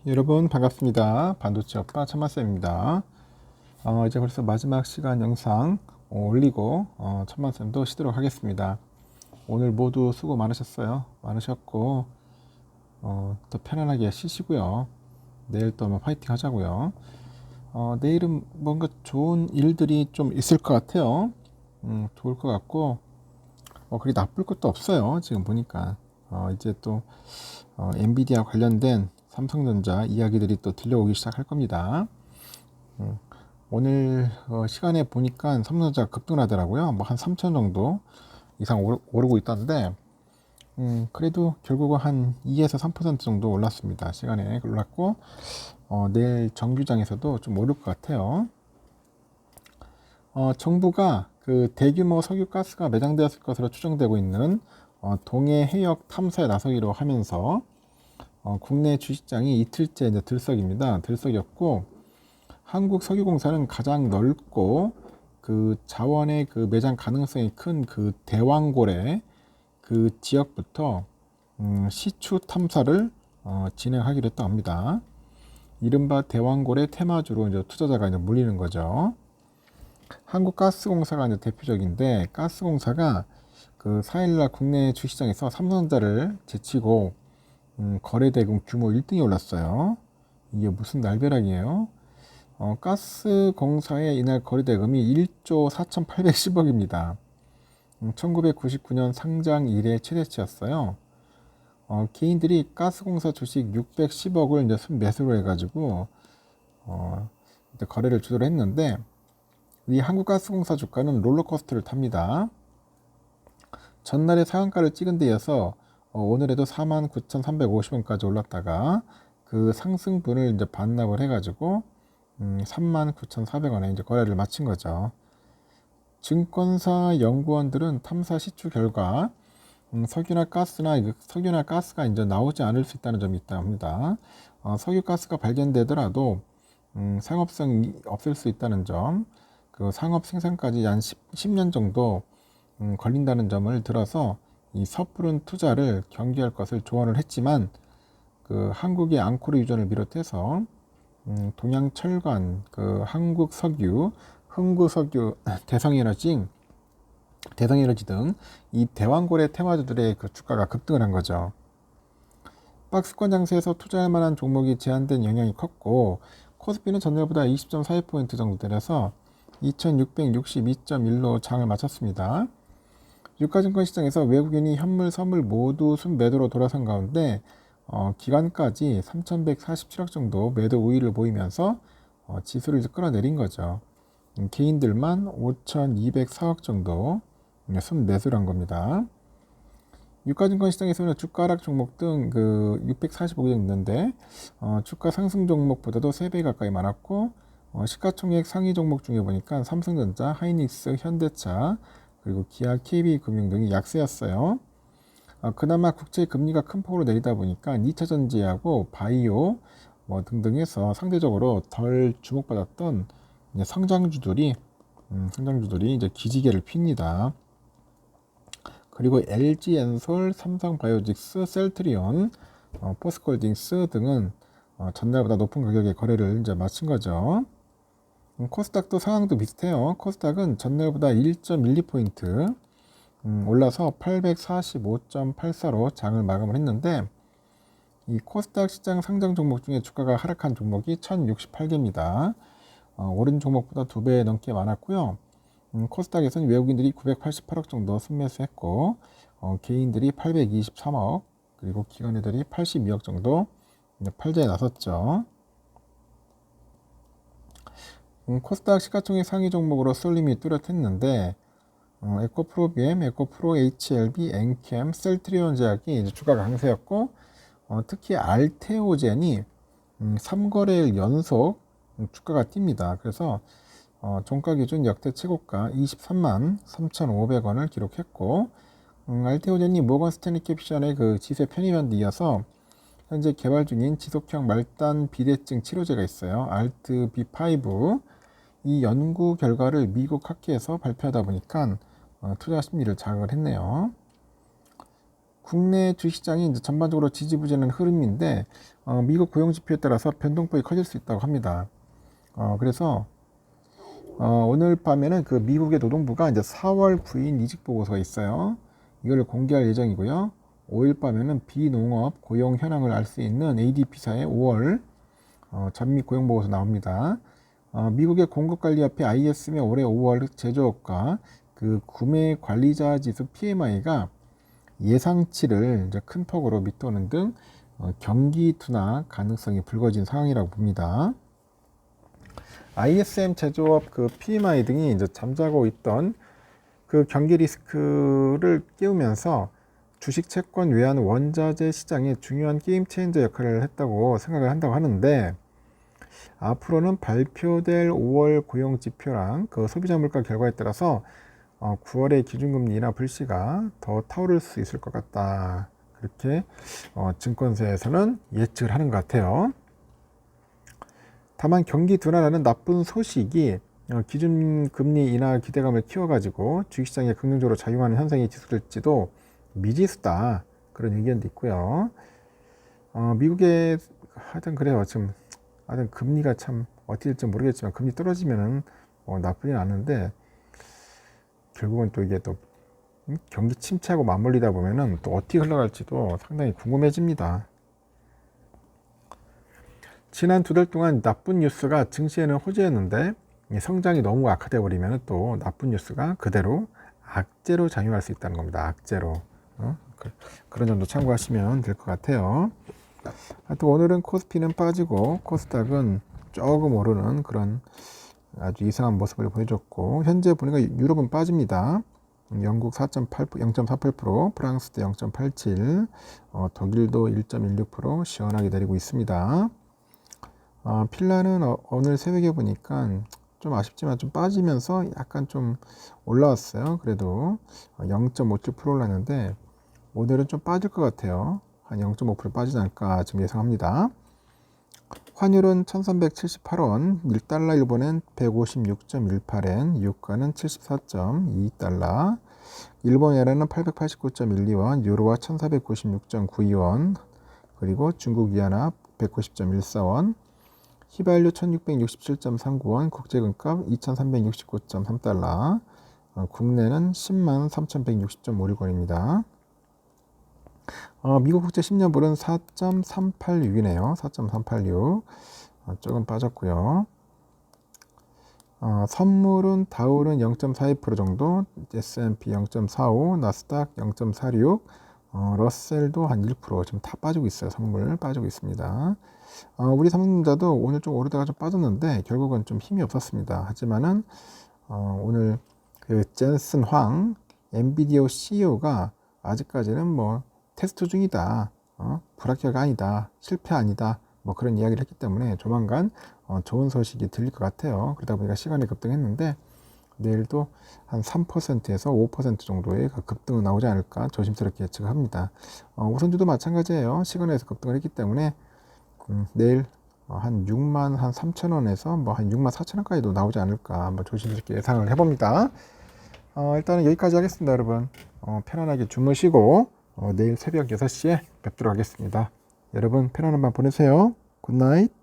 여러분 반갑습니다. 반도체 오빠 천만쌤입니다. 이제 벌써 마지막 시간 영상 올리고 천만쌤도 쉬도록 하겠습니다. 오늘 모두 수고 많으셨고 더 편안하게 쉬시고요. 내일 또 한번 파이팅 하자고요. 내일은 뭔가 좋은 일들이 좀 있을 것 같아요. 좋을 것 같고 그리 나쁠 것도 없어요. 지금 보니까 이제 또 엔비디아 관련된 삼성전자 이야기들이 또 들려오기 시작할 겁니다. 오늘 시간에 보니까 삼성전자가 급등하더라고요. 뭐 한 3천 정도 이상 오르고 있던데 그래도 결국은 한 2에서 3% 정도 올랐습니다. 시간에 올랐고 내일 정규장에서도 좀 오를 것 같아요. 정부가 그 대규모 석유가스가 매장되었을 것으로 추정되고 있는 동해 해역 탐사에 나서기로 하면서 국내 주식장이 이틀째 이제 들썩였고 한국석유공사는 가장 넓고 그 자원의 그 매장 가능성이 큰 그 대왕고래 그 지역부터 시추 탐사를 진행하기로 했다고 합니다. 이른바 대왕고래 테마주로 이제 투자자가 이제 몰리는 거죠. 한국가스공사가 이제 대표적인데 가스공사가 그 4일날 국내 주식시장에서 삼성전자를 제치고 거래대금 규모 1등이 올랐어요. 이게 무슨 날벼락이에요? 가스공사의 이날 거래대금이 1조 4,810억입니다. 1999년 상장 이래 최대치였어요. 개인들이 가스공사 주식 610억을 이제 순매수로 해가지고 이제 거래를 주도를 했는데 이 한국가스공사 주가는 롤러코스터를 탑니다. 전날에 상한가를 찍은 데 이어서 오늘에도 49,350원까지 올랐다가 그 상승분을 이제 반납을 해가지고 39,400원에 이제 거래를 마친 거죠. 증권사 연구원들은 탐사 시추 결과 석유나 가스가 이제 나오지 않을 수 있다는 점이 있다 합니다. 석유가스가 발견되더라도 상업성이 없을 수 있다는 점, 그 상업 생산까지 한 10년 정도 걸린다는 점을 들어서 이 섣부른 투자를 경계할 것을 조언을 했지만 그 한국의 앙코르 유전을 비롯해서 동양철관, 그 한국석유, 흥구석유, 대성에너지 등 이 대왕고래 테마주들의 그 주가가 급등을 한 거죠. 박스권 장세에서 투자할 만한 종목이 제한된 영향이 컸고 코스피는 전날보다 20.42포인트 정도 내려서 2662.1로 장을 마쳤습니다. 유가증권 시장에서 외국인이 현물, 선물 모두 순매도로 돌아선 가운데 기관까지 3,147억 정도 매도 우위를 보이면서 지수를 끌어내린 거죠. 개인들만 5,204억 정도 순매수를 한 겁니다. 유가증권 시장에서는 주가 하락 종목 등 그 645개 있는데 주가 상승 종목보다도 3배 가까이 많았고 시가총액 상위 종목 중에 보니까 삼성전자, 하이닉스, 현대차, 그리고 기아, KB금융 등이 약세였어요. 그나마 국채 금리가 큰 폭으로 내리다 보니까 2차전지하고 바이오 뭐 등등해서 상대적으로 덜 주목받았던 이제 성장주들이 이제 기지개를 핍니다. 그리고 LG엔솔, 삼성바이오직스, 셀트리온, 포스코홀딩스 등은 전날보다 높은 가격의 거래를 이제 마친 거죠. 코스닥도 상황도 비슷해요. 코스닥은 전날보다 1.12포인트 올라서 845.84로 장을 마감을 했는데 이 코스닥 시장 상장 종목 중에 주가가 하락한 종목이 1068개입니다. 오른 종목보다 2배 넘게 많았고요. 코스닥에서는 외국인들이 988억 정도 순매수했고 개인들이 823억 그리고 기관애들이 82억 정도 팔자에 나섰죠. 코스닥 시가총액 상위 종목으로 쏠림이 뚜렷했는데 에코프로비엠, 에코프로, HLB, 엔캠, 셀트리온 제약이 이제 주가가 강세였고 특히 알테오젠이 3거래일 연속 주가가 뜁니다. 그래서 종가 기준 역대 최고가 23만 3,500원을 기록했고 알테오젠이 모건 스탠리 캡션의 그 지세 편입한 데 이어서 현재 개발 중인 지속형 말단 비대증 치료제가 있어요. 알트 B5. 이 연구 결과를 미국 학회에서 발표하다 보니까 투자 심리를 자극을 했네요. 국내 주식시장이 이제 전반적으로 지지부진한 흐름인데 미국 고용지표에 따라서 변동폭이 커질 수 있다고 합니다. 그래서 오늘 밤에는 그 미국의 노동부가 이제 4월 9일 이직 보고서가 있어요. 이걸 공개할 예정이고요. 5일 밤에는 비농업 고용 현황을 알 수 있는 ADP사의 5월 전미 고용 보고서 나옵니다. 미국의 공급관리협회 ISM의 올해 5월 제조업과 그 구매 관리자 지수 PMI가 예상치를 이제 큰 폭으로 밑도는 등 경기 둔화 가능성이 불거진 상황이라고 봅니다. ISM 제조업 그 PMI 등이 이제 잠자고 있던 그 경기 리스크를 깨우면서 주식 채권 외환 원자재 시장에 중요한 게임 체인저 역할을 했다고 생각을 한다고 하는데, 앞으로는 발표될 5월 고용 지표랑 그 소비자 물가 결과에 따라서 9월의 기준금리나 불시가 더 타오를 수 있을 것 같다. 그렇게 증권사에서는 예측을 하는 것 같아요. 다만 경기 둔화라는 나쁜 소식이 기준금리 인하 기대감을 키워가지고 주식시장에 긍정적으로 작용하는 현상이 지속될지도 미지수다. 그런 의견도 있고요. 미국의 하여튼 그래요. 지금 하여튼 금리가 참 어떻게 될지 모르겠지만 금리 떨어지면은 나쁘진 않은데 결국은 또 이게 또 경기 침체하고 맞물리다 보면은 또 어떻게 흘러갈지도 상당히 궁금해집니다. 지난 2달 동안 나쁜 뉴스가 증시에는 호재였는데 성장이 너무 악화되어 버리면 또 나쁜 뉴스가 그대로 악재로 작용할 수 있다는 겁니다. 악재로. 그런 점도 참고하시면 될 것 같아요. 또 오늘은 코스피는 빠지고 코스닥은 조금 오르는 그런 아주 이상한 모습을 보여줬고, 현재 보니까 유럽은 빠집니다. 영국 0.48%, 프랑스도 0.87%, 독일도 1.16% 시원하게 내리고 있습니다. 필라는 오늘 새벽에 보니까 좀 아쉽지만 좀 빠지면서 약간 좀 올라왔어요. 그래도 0.57% 올랐는데 오늘은 좀 빠질 것 같아요. 한 0.5% 빠지지 않을까 지금 예상합니다. 환율은 1378원, 1달러 일본엔 156.18엔, 유가는 74.22달러, 일본 예라는 889.12원, 유로와 1496.92원, 그리고 중국 위안화 190.14원, 휘발유 1667.39원, 국제금값 2369.3달러, 국내는 10만 3160.56원입니다. 미국 국제 10년물은 4.386이네요. 4.386. 조금 빠졌고요. 선물은 다우는 0.42% 정도, S&P 0.45, 나스닥 0.46, 러셀도 한 1%. 지금 다 빠지고 있어요. 선물 빠지고 있습니다. 우리 삼성전자도 오늘 좀 오르다가 좀 빠졌는데 결국은 좀 힘이 없었습니다. 하지만은 오늘 그 젠슨 황 엔비디아 CEO가 아직까지는 뭐 테스트 중이다, 불합격 아니다, 실패 아니다, 뭐 그런 이야기를 했기 때문에 조만간 좋은 소식이 들릴 것 같아요. 그러다 보니까 시간이 급등했는데 내일도 한 3%에서 5% 정도의 급등은 나오지 않을까 조심스럽게 예측을 합니다. 우선주도 마찬가지예요. 시간에서 급등을 했기 때문에 내일 한 6만 한 3천 원에서 뭐 한 6만 4천 원까지도 나오지 않을까 한번 조심스럽게 예상을 해봅니다. 일단은 여기까지 하겠습니다, 여러분. 편안하게 주무시고 내일 새벽 6시에 뵙도록 하겠습니다. 여러분 편안한 밤 보내세요. 굿나잇.